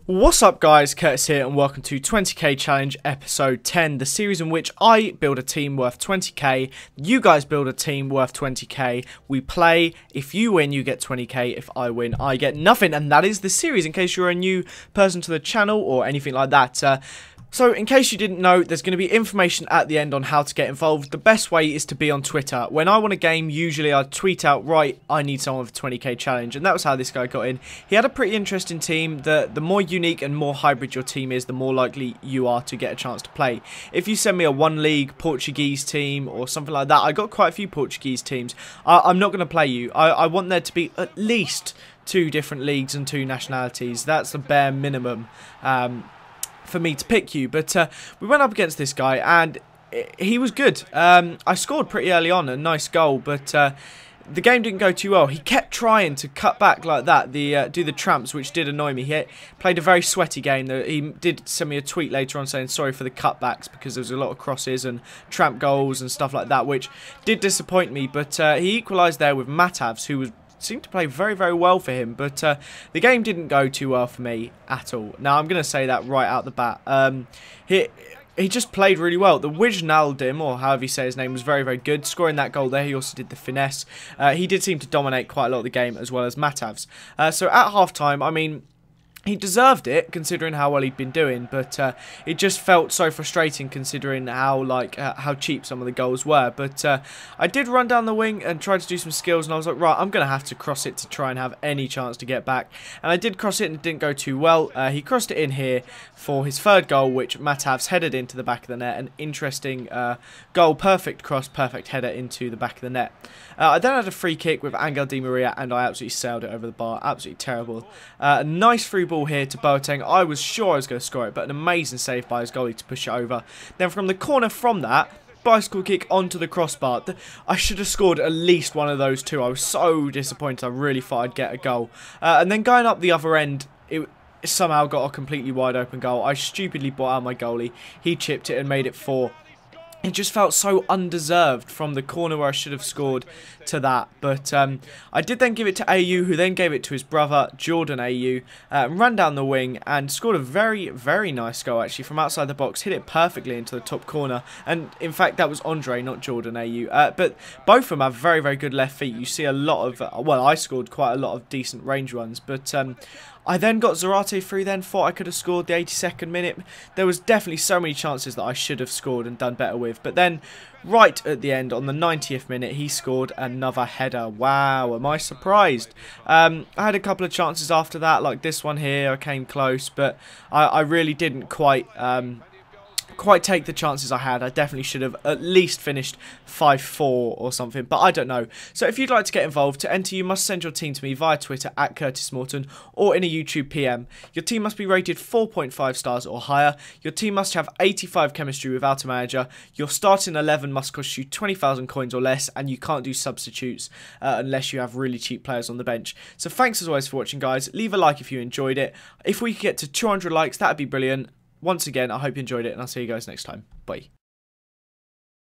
What's up guys, Curtis here and welcome to 20k Challenge episode 10, the series in which I build a team worth 20k, you guys build a team worth 20k, we play, if you win you get 20k, if I win I get nothing, and that is the series in case you're a new person to the channel or anything like that. So, in case you didn't know, there's going to be information at the end on how to get involved. The best way is to be on Twitter. When I want a game, usually I tweet out, right, I need someone with a 20k challenge. And that was how this guy got in. He had a pretty interesting team. The more unique and more hybrid your team is, the more likely you are to get a chance to play. If you send me a one league Portuguese team or something like that, I got quite a few Portuguese teams. I'm not going to play you. I want there to be at least 2 different leagues and 2 nationalities. That's the bare minimum. For me to pick you, but we went up against this guy and he was good. I scored pretty early on, a nice goal, but the game didn't go too well. He kept trying to cut back like that, do the tramps, which did annoy me. He played a very sweaty game. He did send me a tweet later on saying sorry for the cutbacks because there was a lot of crosses and tramp goals and stuff like that, which did disappoint me, but he equalised there with Matavs, who seemed to play very, very well for him, but the game didn't go too well for me at all. Now, I'm going to say that right out the bat. He just played really well. The Wijnaldum, or however you say his name, was very, very good. Scoring that goal there, he also did the finesse. He did seem to dominate quite a lot of the game, as well as Matavs. So at half-time, I mean, he deserved it, considering how well he'd been doing, but it just felt so frustrating considering how cheap some of the goals were. But I did run down the wing and try to do some skills, and I was like, right, I'm going to have to cross it to try and have any chance to get back. And I did cross it, and it didn't go too well. He crossed it in here for his third goal, which Matavs headed into the back of the net. An interesting goal, perfect cross, perfect header into the back of the net. I then had a free kick with Angel Di Maria, and I absolutely sailed it over the bar. Absolutely terrible. A nice through ball here to Boateng. I was sure I was going to score it, but an amazing save by his goalie to push it over. Then from the corner from that, bicycle kick onto the crossbar. I should have scored at least one of those 2. I was so disappointed. I really thought I'd get a goal. And then going up the other end, it somehow got a completely wide open goal. I stupidly brought out my goalie. He chipped it and made it 4. It just felt so undeserved from the corner where I should have scored to that. But I did then give it to AU, who then gave it to his brother, Jordan AU, ran down the wing and scored a very, very nice goal, actually, from outside the box. Hit it perfectly into the top corner. And, in fact, that was Andre, not Jordan AU. But both of them have very, very good left feet. You see a lot of, well, I scored quite a lot of decent range ones. But I then got Zarate through then, thought I could have scored the 82nd minute. There was definitely so many chances that I should have scored and done better with. But then, right at the end, on the 90th minute, he scored another header. Wow, am I surprised? I had a couple of chances after that, like this one here. I came close, but I really didn't quite take the chances I had. I definitely should have at least finished 5-4 or something, but I don't know. So if you'd like to get involved, to enter you must send your team to me via Twitter at Curtis Morton or in a YouTube PM. Your team must be rated 4.5 stars or higher. Your team must have 85 chemistry without a manager. Your starting 11 must cost you 20,000 coins or less, and you can't do substitutes unless you have really cheap players on the bench. So thanks as always for watching, guys. Leave a like if you enjoyed it. If we could get to 200 likes, that'd be brilliant. Once again, I hope you enjoyed it, and I'll see you guys next time. Bye.